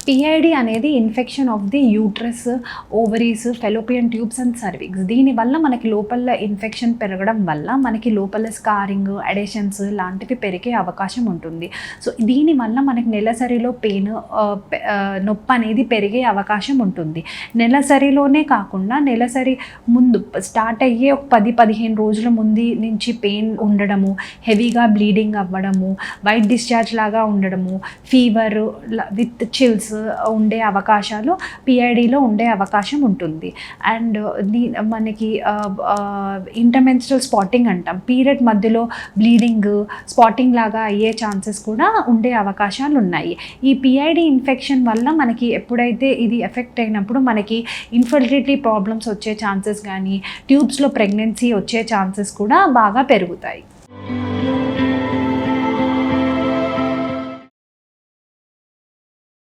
PID అనేది infection of the uterus, ovaries, fallopian tubes and cervix. దీనివల్ల మనకి లోపల ఇన్ఫెక్షన్ పెరగడం వల్ల మనకి లోపల స్కారింగ్, అడేషన్స్ లాంటివి పెరిగే అవకాశం ఉంటుంది. సో దీనివల్ల మనకి నెలసరిలో పెయిన్, నొప్పి అనేది పెరిగే అవకాశం ఉంటుంది. నెలసరిలోనే కాకుండా నెలసరి ముందు స్టార్ట్ అయ్యే ఒక 10-15 రోజుల ముందు నుంచి పెయిన్ ఉండడము, హెవీగా బ్లీడింగ్ అవ్వడము, వైట్ డిశ్చార్జ్ లాగా ఉండడము, ఫీవర్ విత్ చిల్స్ ఉండే అవకాశాలు పిఐడిలో ఉండే అవకాశం ఉంటుంది. అండ్ మనకి ఇంటర్మెన్స్ట్రల్ స్పాటింగ్ అంటాం, పీరియడ్ మధ్యలో బ్లీడింగ్, స్పాటింగ్ లాగా అయ్యే ఛాన్సెస్ కూడా ఉండే అవకాశాలు ఉన్నాయి. ఈ పిఐడి ఇన్ఫెక్షన్ వల్ల మనకి ఎప్పుడైతే ఇది ఎఫెక్ట్ అయినప్పుడు మనకి ఇన్ఫర్టిలిటీ ప్రాబ్లమ్స్ వచ్చే ఛాన్సెస్ కానీ, ట్యూబ్స్లో ప్రెగ్నెన్సీ వచ్చే ఛాన్సెస్ కూడా బాగా పెరుగుతాయి.